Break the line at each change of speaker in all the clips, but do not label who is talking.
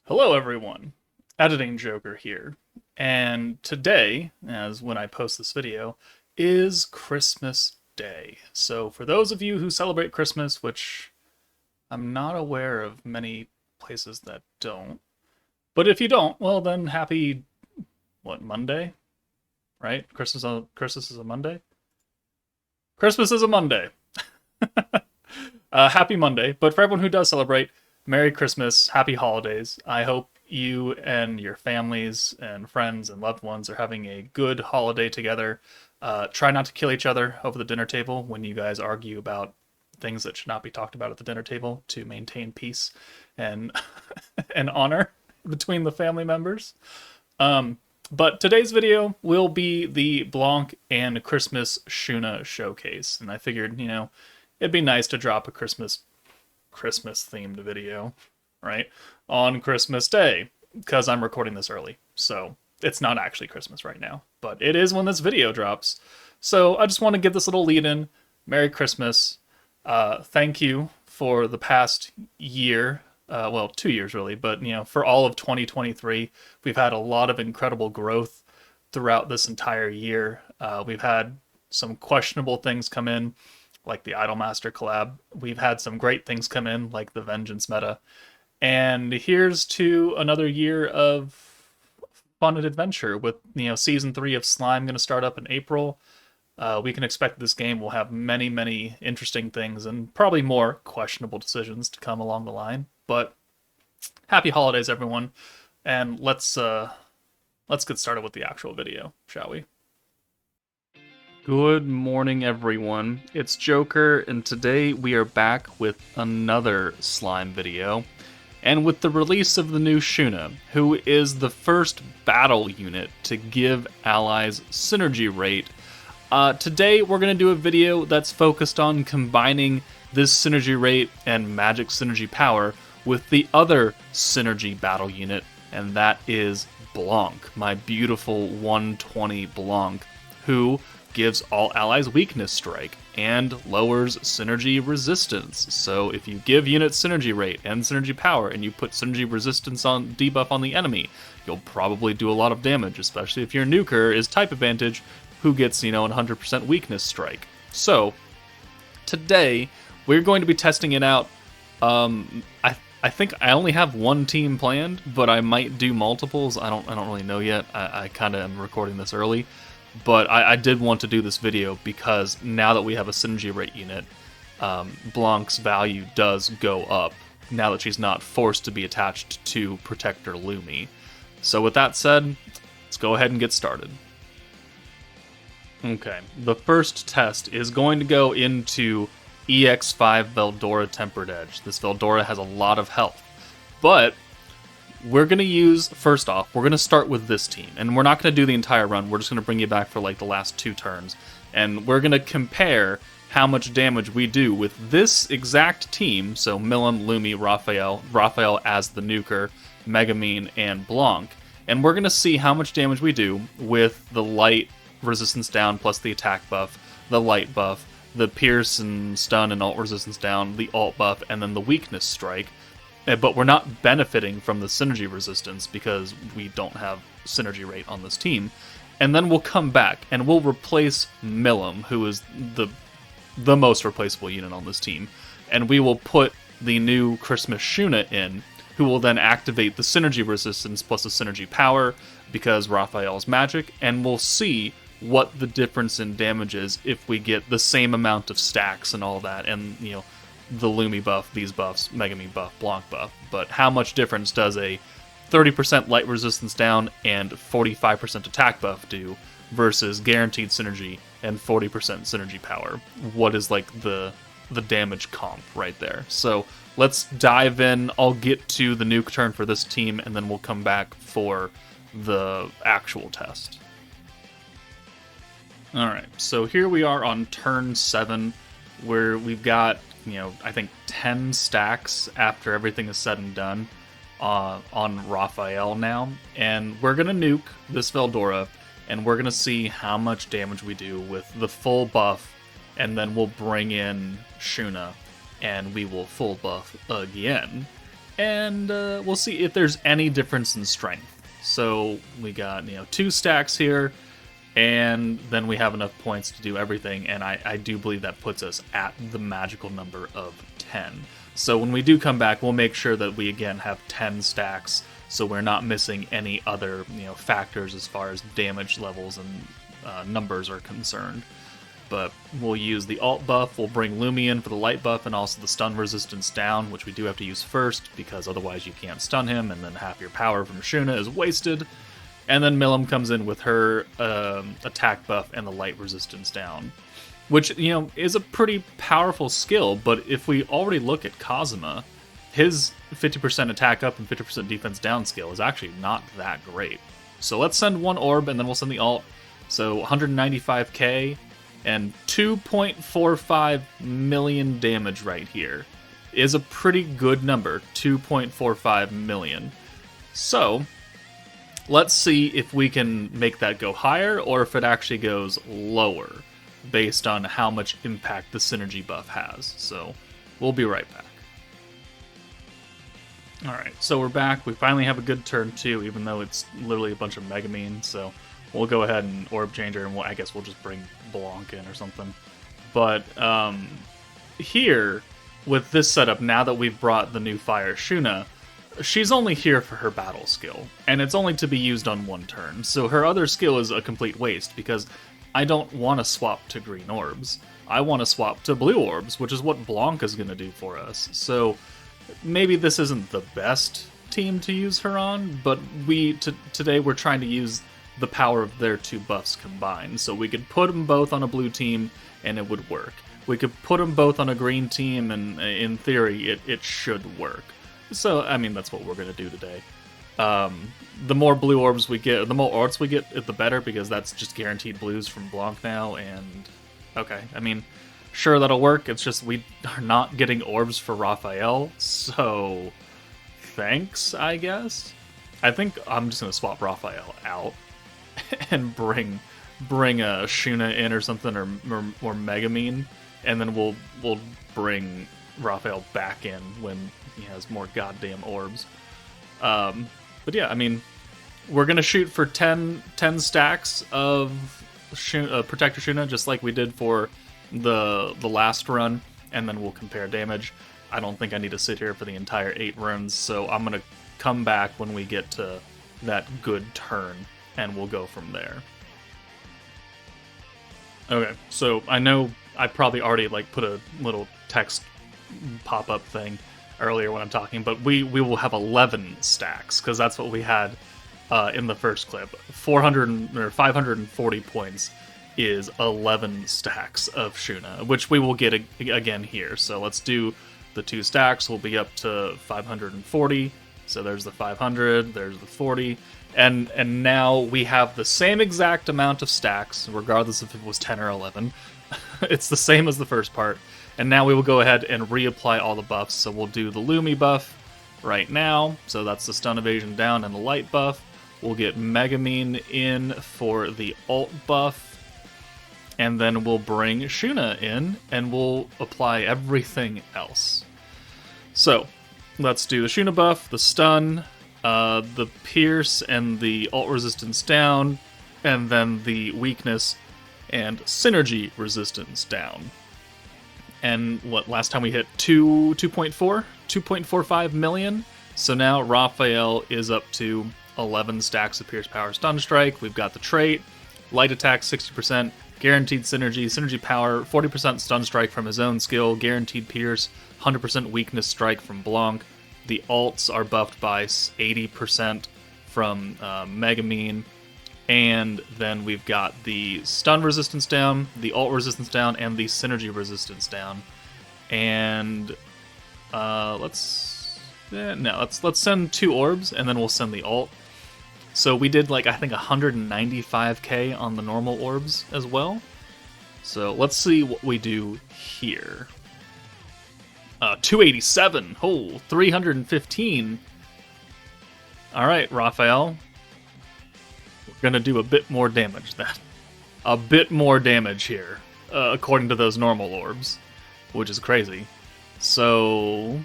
Hello, everyone. Editing Joker here. And today, as when I post this video, is Christmas Day. So, for those of you who celebrate Christmas, which I'm not aware of many places that don't, but if you don't, well, then happy, Monday? Right? Christmas is a Monday? Christmas is a Monday. Happy Monday. But for everyone who does celebrate, Merry Christmas, Happy Holidays. I hope you and your families and friends and loved ones are having a good holiday together. Try not to kill each other over the dinner table when you guys argue about things that should not be talked about at the dinner table to maintain peace and and honor between the family members. But today's video will be the BLANC and Christmas SHUNA showcase, and I figured, it'd be nice to drop a Christmas themed video, right, on Christmas Day, because I'm recording this early, so it's not actually Christmas right now, but it is when this video drops. So I just want to give this little lead in. Merry Christmas. Thank you for the past year. Well, 2 years really, but for all of 2023, we've had a lot of incredible growth throughout this entire year. We've had some questionable things come in, like the Idolmaster collab. We've had some great things come in, like the Vengeance meta. And here's to another year of fun and adventure with, Season 3 of Slime going to start up in April. We can expect this game will have many, many interesting things and probably more questionable decisions to come along the line. But happy holidays, everyone. And let's get started with the actual video, shall we? Good morning, everyone. It's Joker, and today we are back with another slime video, and with the release of the new SHUNA, who is the first battle unit to give allies synergy rate. Today we're going to do a video that's focused on combining this synergy rate and magic synergy power with the other synergy battle unit, and that is BLANC, my beautiful 120 BLANC, who gives all allies weakness strike and lowers synergy resistance. So if you give units synergy rate and synergy power and you put synergy resistance on debuff on the enemy, you'll probably do a lot of damage, especially if your nuker is type advantage who gets, 100% weakness strike. So today we're going to be testing it out. I think I only have one team planned, but I might do multiples. I don't really know yet. I kind of am recording this early. But I did want to do this video because now that we have a synergy rate unit, BLANC's value does go up now that she's not forced to be attached to Protector Lumi. So with that said, let's go ahead and get started. Okay, the first test is going to go into EX5 Veldora Tempered Edge. This Veldora has a lot of health, but we're going to use, first off, we're going to start with this team, and we're not going to do the entire run. We're just going to bring you back for like the last 2 turns, and we're going to compare how much damage we do with this exact team, so Milim, Lumi, Raphael as the nuker, Megamine, and BLANC, and we're going to see how much damage we do with the light resistance down plus the attack buff, the light buff, the pierce and stun and alt resistance down, the alt buff, and then the weakness strike. But we're not benefiting from the synergy resistance because we don't have synergy rate on this team. And then we'll come back and we'll replace Milim, who is the most replaceable unit on this team. And we will put the new Christmas SHUNA in, who will then activate the synergy resistance plus the synergy power because Raphael's magic. And we'll see what the difference in damage is if we get the same amount of stacks and all that. And, the Lumi buff, these buffs, Megamine buff, BLANC buff, but how much difference does a 30% light resistance down and 45% attack buff do versus guaranteed synergy and 40% synergy power? What is like the damage comp right there? So let's dive in. I'll get to the nuke turn for this team and then we'll come back for the actual test. Alright, so here we are on turn 7 where we've got I think 10 stacks after everything is said and done on Raphael now. And we're going to nuke this Veldora, and we're going to see how much damage we do with the full buff, and then we'll bring in SHUNA, and we will full buff again. and we'll see if there's any difference in strength. So we got 2 stacks here, and then we have enough points to do everything, and I do believe that puts us at the magical number of 10. So when we do come back, we'll make sure that we again have 10 stacks, so we're not missing any other factors as far as damage levels and numbers are concerned. But we'll use the alt buff, we'll bring Lumi in for the light buff, and also the stun resistance down, which we do have to use first, because otherwise you can't stun him, and then half your power from Shuna is wasted. And then Milim comes in with her attack buff and the light resistance down, which, is a pretty powerful skill, but if we already look at Kazuma, his 50% attack up and 50% defense down skill is actually not that great. So let's send 1 orb, and then we'll send the alt. So 195k and 2.45 million damage right here is a pretty good number, 2.45 million. So let's see if we can make that go higher, or if it actually goes lower, based on how much impact the synergy buff has. So we'll be right back. Alright, so we're back. We finally have a good turn 2, even though it's literally a bunch of Megamine, so we'll go ahead and orb changer, and I guess we'll just bring BLANC in or something. But here, with this setup, now that we've brought the new Fire Shuna, she's only here for her battle skill, and it's only to be used on 1 turn, so her other skill is a complete waste, because I don't want to swap to green orbs. I want to swap to blue orbs, which is what BLANC is going to do for us. So maybe this isn't the best team to use her on, but today we're trying to use the power of their 2 buffs combined. So we could put them both on a blue team, and it would work. We could put them both on a green team, and in theory, it should work. So, I mean, that's what we're going to do today. The more blue orbs we get, the more orbs we get, the better, because that's just guaranteed blues from BLANC now, and okay, I mean, sure, that'll work. It's just we are not getting orbs for Raphael, so thanks, I guess. I think I'm just going to swap Raphael out and bring a Shuna in or something, or Megamine, and then we'll bring Raphael back in when he has more goddamn orbs. But yeah, I mean, we're gonna shoot for 10 stacks of Protector Shuna, just like we did for the last run, and then we'll compare damage. I don't think I need to sit here for the entire 8 runs, so I'm gonna come back when we get to that good turn, and we'll go from there. Okay, so I know I probably already put a little text pop-up thing earlier when I'm talking, but we will have 11 stacks, because that's what we had in the first clip. 540 points is 11 stacks of Shuna, which we will get again here. So let's do the 2 stacks. We'll be up to 540. So there's the 500, there's the 40, and now we have the same exact amount of stacks, regardless if it was 10 or 11. It's the same as the first part. And now we will go ahead and reapply all the buffs. So we'll do the Lumi buff right now. So that's the stun evasion down and the light buff. We'll get Megamine in for the alt buff. And then we'll bring Shuna in, and we'll apply everything else. So let's do the Shuna buff, the stun, the pierce, and the alt resistance down, and then the weakness and synergy resistance down. And last time we hit 2.45 million. So now Raphael is up to 11 stacks of Pierce Power Stun Strike. We've got the trait, light attack 60%, guaranteed synergy power, 40% stun strike from his own skill, guaranteed pierce, 100% weakness strike from BLANC. The alts are buffed by 80% from Megamine. And then we've got the stun resistance down, the alt resistance down, and the synergy resistance down. And let's send 2 orbs, and then we'll send the alt. So we did I think 195k on the normal orbs as well. So let's see what we do here. 287. Oh, 315. All right, Raphael. Gonna do a bit more damage then. A bit more damage here, according to those normal orbs, which is crazy. So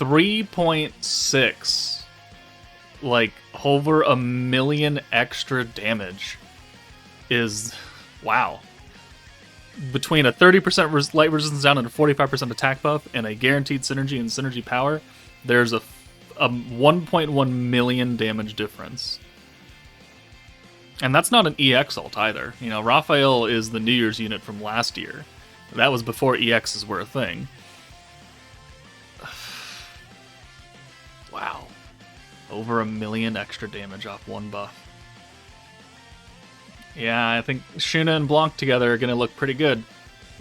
3.6. Like, over 1,000,000 extra damage is... wow. Between a 30% light resistance down and a 45% attack buff, and a guaranteed synergy and synergy power, there's a 1.1 million damage difference. And that's not an EX ult either. You know, Raphael is the New Year's unit from last year. That was before EXs were a thing. Wow. Over 1,000,000 extra damage off one buff. Yeah, I think SHUNA and BLANC together are going to look pretty good.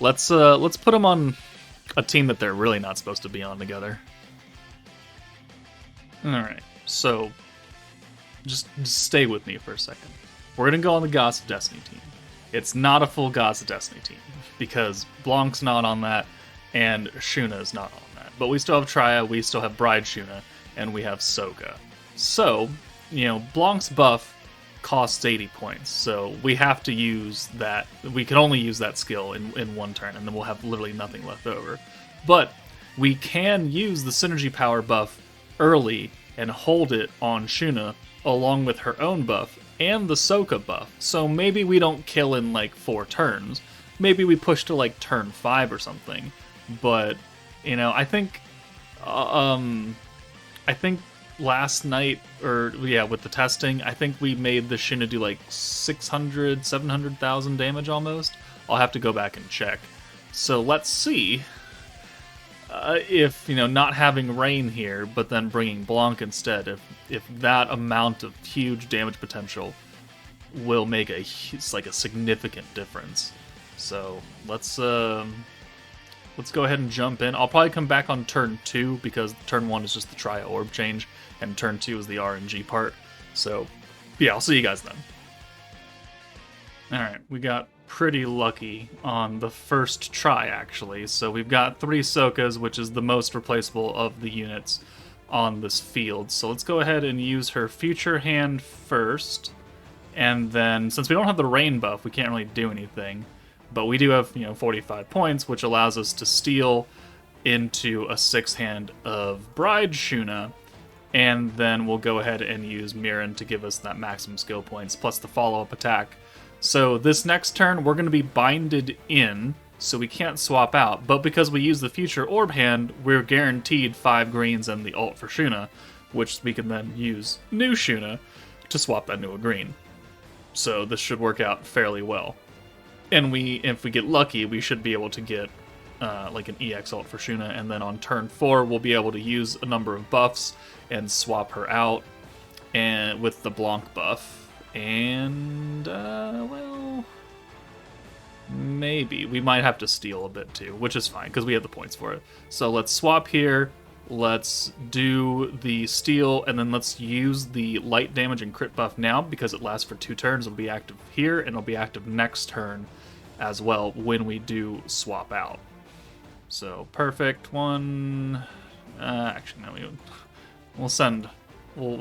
Let's put them on a team that they're really not supposed to be on together. Alright, so just stay with me for a second. We're going to go on the Gods of Destiny team. It's not a full Gods of Destiny team, because BLANC's not on that, and SHUNA is not on that. But we still have Trya, we still have Bride SHUNA, and we have Soka. So, you know, BLANC's buff costs 80 points, so we have to use that. We can only use that skill in one turn, and then we'll have literally nothing left over. But we can use the synergy power buff early and hold it on SHUNA along with her own buff and the Soka buff. So maybe we don't kill in like 4 turns. Maybe we push to like turn 5 or something. But, you know, I think last night, or yeah, with the testing, I think we made the SHUNA do like 600, 700,000 damage almost. I'll have to go back and check. So let's see if, you know, not having Rain here, but then bringing BLANC instead, if that amount of huge damage potential will make a significant difference. So let's go ahead and jump in. I'll probably come back on turn 2, because turn 1 is just the Trya orb change, and turn 2 is the RNG part. So yeah, I'll see you guys then. Alright, we got pretty lucky on the first try, actually. So we've got 3 Sokas, which is the most replaceable of the units on this field. So let's go ahead and use her Future Hand first. And then, since we don't have the Rain buff, we can't really do anything. But we do have, you know, 45 points, which allows us to steal into a 6th hand of Bride SHUNA. And then we'll go ahead and use Mirren to give us that maximum skill points, plus the follow-up attack. So this next turn, we're going to be binded in, so we can't swap out. But because we use the Future Orb hand, we're guaranteed 5 greens and the ult for SHUNA, which we can then use new SHUNA to swap that into a green. So this should work out fairly well. And if we get lucky, we should be able to get like an EX ult for SHUNA, and then on turn 4, we'll be able to use a number of buffs and swap her out and with the BLANC buff. And, well, maybe. We might have to steal a bit too, which is fine, because we have the points for it. So let's swap here, let's do the steal, and then let's use the light damage and crit buff now, because it lasts for 2 turns. It'll be active here, and it'll be active next turn as well when we do swap out. So, perfect. One... actually, no, we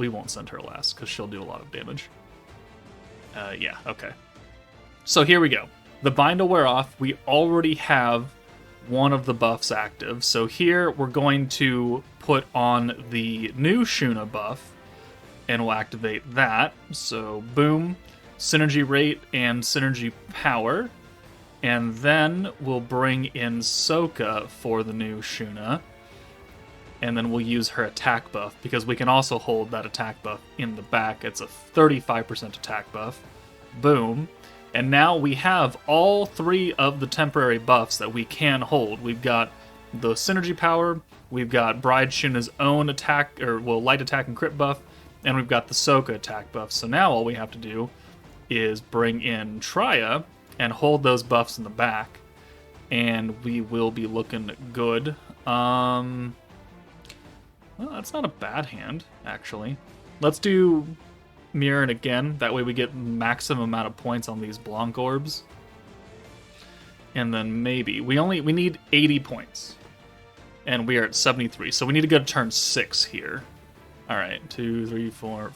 won't send her last, because she'll do a lot of damage. Yeah, okay. So here we go. The bind will wear off. We already have one of the buffs active. So here we're going to put on the new SHUNA buff, and we'll activate that. So boom, synergy rate and synergy power. And then we'll bring in Soka for the new SHUNA. And then we'll use her attack buff, because we can also hold that attack buff in the back. It's a 35% attack buff. Boom. And now we have all 3 of the temporary buffs that we can hold. We've got the synergy power, we've got Bride SHUNA's own attack, or well, light attack and crit buff, and we've got the Soka attack buff. So now all we have to do is bring in Trya and hold those buffs in the back, and we will be looking good. Well, that's not a bad hand, actually. Let's do Mirren again. That way we get maximum amount of points on these BLANC orbs. And then maybe... We need 80 points. And we are at 73. So we need to go to turn 6 here. Alright, 2, 3, 4...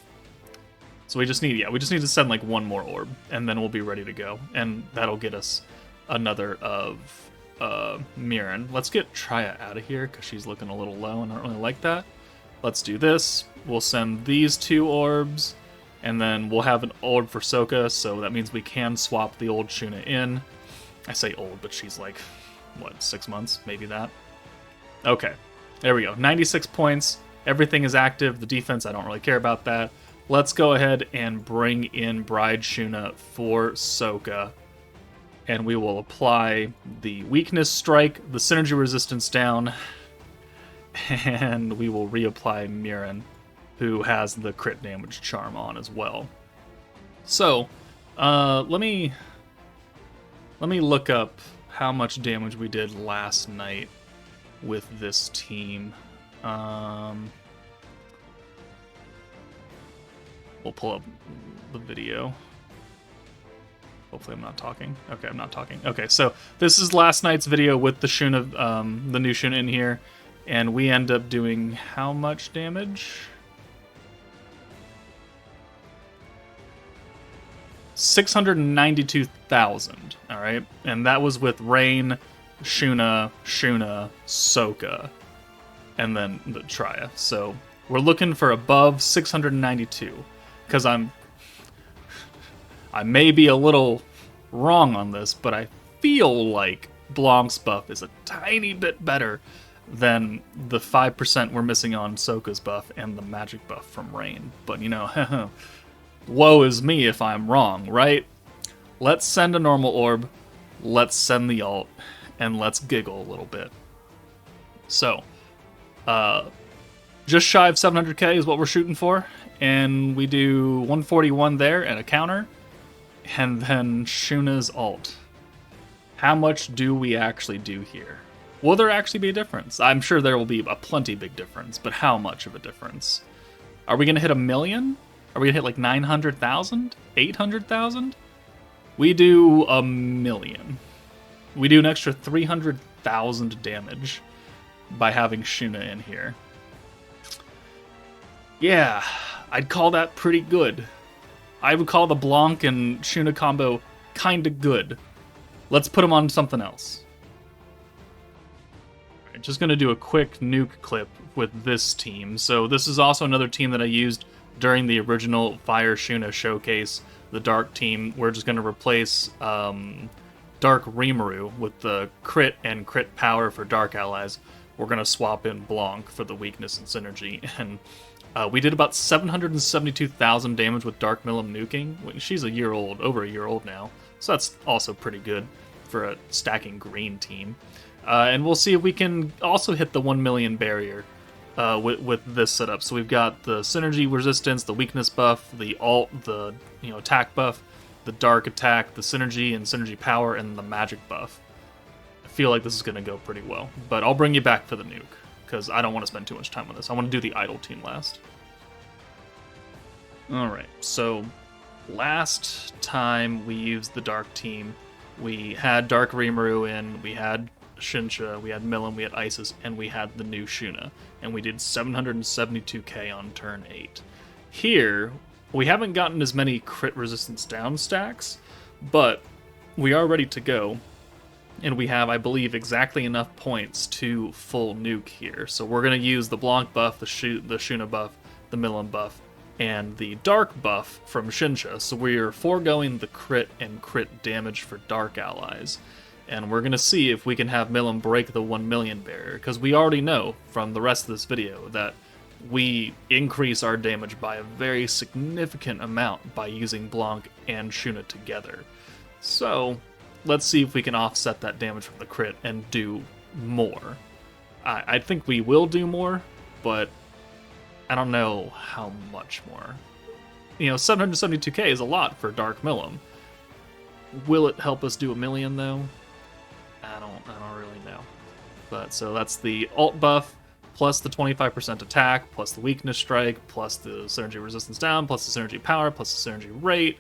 So we just need to send like one more orb. And then we'll be ready to go. And that'll get us another of Mirren. Let's get Trya out of here because she's looking a little low and I don't really like that. Let's do this. We'll send these 2 orbs, and then we'll have an orb for Soka, so that means we can swap the old Shuna in. I say old, but she's like, what, 6 months? Maybe that. Okay, there we go. 96 points. Everything is active. The defense, I don't really care about that. Let's go ahead and bring in Bride Shuna for Soka. And we will apply the weakness strike, the synergy resistance down, and we will reapply Mirren, who has the crit damage charm on as well. So, let me look up how much damage we did last night with this team. We'll pull up the video. Hopefully I'm not talking. Okay, I'm not talking. Okay, so this is last night's video with the Shuna, the new Shuna in here, and we end up doing how much damage? 692,000. All right, and that was with Rain, Shuna, Soka, and then the Trya. So we're looking for above 692, because I may be a little wrong on this, but I feel like Blanc's buff is a tiny bit better than the 5% we're missing on Soka's buff and the magic buff from Rain. But, you know, woe is me if I'm wrong, right? Let's send a normal orb, let's send the ult, and let's giggle a little bit. So, just shy of 700k is what we're shooting for, and we do 141 there and a counter. And then Shuna's ult. How much do we actually do here? Will there actually be a difference? I'm sure there will be a plenty big difference, but how much of a difference? Are we going to hit 1 million? Are we going to hit like 900,000? 800,000? We do 1 million. We do an extra 300,000 damage by having Shuna in here. Yeah, I'd call that pretty good. I would call the Blanc and Shuna combo kinda good. Let's put them on something else. Alright, just gonna do a quick nuke clip with this team. So this is also another team that I used during the original Fire Shuna showcase, the Dark team. We're just gonna replace Dark Rimuru with the crit and crit power for Dark allies. We're gonna swap in Blanc for the weakness and synergy, and we did about 772,000 damage with Dark Milim nuking. She's a year old, over a year old now, so that's also pretty good for a stacking green team. And we'll see if we can also hit the 1 million barrier with this setup. So we've got the synergy resistance, the weakness buff, the ult, the attack buff, the dark attack, the synergy and synergy power, and the magic buff. I feel like this is going to go pretty well, but I'll bring you back for the nuke, because I don't want to spend too much time on this. I want to do the idle team last. Alright, so last time we used the Dark team, we had Dark Rimuru in, we had Shinsha, we had Milim, we had Isis, and we had the new Shuna. And we did 772k on turn 8. Here, we haven't gotten as many crit resistance down stacks, but we are ready to go. And we have, I believe, exactly enough points to full nuke here. So we're going to use the Blanc buff, the Shuna buff, the Milim buff, and the Dark buff from Shinsha. So we're foregoing the crit and crit damage for Dark allies. And we're going to see if we can have Milim break the 1 million barrier, because we already know from the rest of this video that we increase our damage by a very significant amount by using Blanc and Shuna together. So let's see if we can offset that damage from the crit and do more. I think we will do more, but I don't know how much more. 772k is a lot for Dark Milim. Will it help us do 1 million though? I don't really know. But so that's the ult buff, plus the 25% attack, plus the weakness strike, plus the synergy resistance down, plus the synergy power, plus the synergy rate.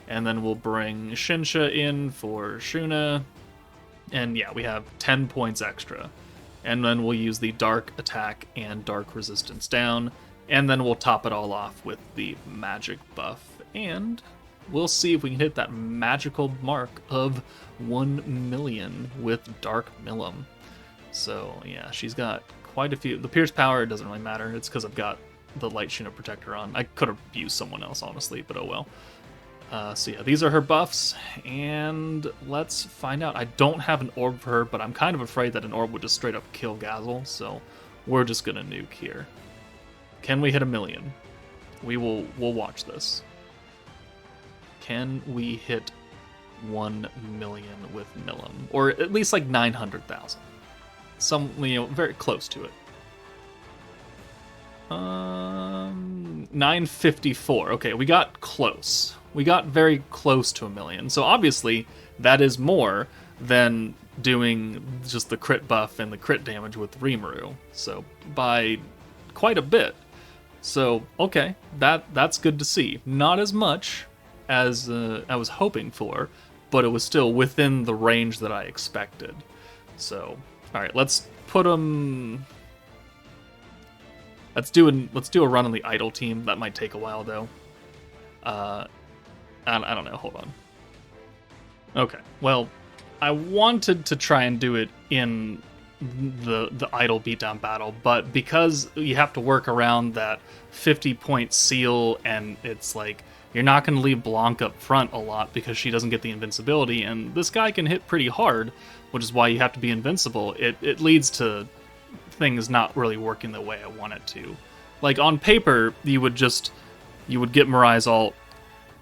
And then we'll bring Shinsha in for Shuna. And yeah, we have 10 points extra. And then we'll use the dark attack and dark resistance down. And then we'll top it all off with the magic buff and we'll see if we can hit that magical mark of 1 million with Dark Milim. So yeah, she's got quite a few. The Pierce power doesn't really matter. It's because I've got the Light Shuna Protector on. I could have used someone else, honestly, but oh well. So yeah, these are her buffs, and let's find out. I don't have an orb for her, but I'm kind of afraid that an orb would just straight up kill Gazel, so we're just gonna nuke here. Can we hit 1 million? We'll watch this. Can we hit 1 million with Milim? Or at least like 900,000. Some, very close to it. 954. Okay, we got close. We got very close to 1 million. So obviously, that is more than doing just the crit buff and the crit damage with Rimuru. So by quite a bit. So okay, that's good to see. Not as much as I was hoping for, but it was still within the range that I expected. So all right, let's put them. Let's do a run on the idle team. That might take a while though. I don't know. Hold on. Okay. Well, I wanted to try and do it in the idle beatdown battle, but because you have to work around that 50-point seal, and it's like you're not going to leave BLANC up front a lot because she doesn't get the invincibility, and this guy can hit pretty hard, which is why you have to be invincible. It leads to things not really working the way I want it to. Like on paper, you would get Mirai's ult,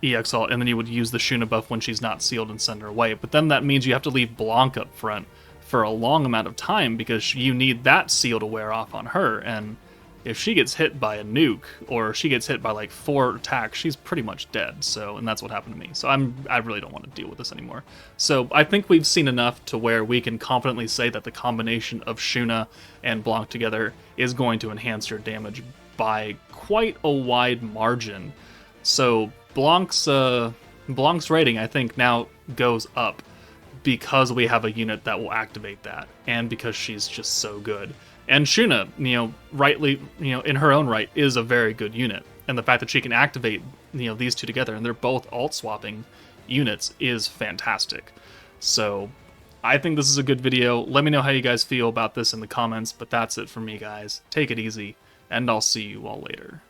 EX ult, and then you would use the Shuna buff when she's not sealed and send her away. But then that means you have to leave BLANC up front for a long amount of time because you need that seal to wear off on her. And if she gets hit by a nuke, or she gets hit by like 4 attacks, she's pretty much dead. So, and that's what happened to me. So I really don't want to deal with this anymore. So I think we've seen enough to where we can confidently say that the combination of Shuna and BLANC together is going to enhance your damage by quite a wide margin. So BLANC's rating, I think, now goes up because we have a unit that will activate that, and because she's just so good. And Shuna, rightly, in her own right, is a very good unit. And the fact that she can activate, these two together, and they're both alt swapping units, is fantastic. So I think this is a good video. Let me know how you guys feel about this in the comments, but that's it for me, guys. Take it easy, and I'll see you all later.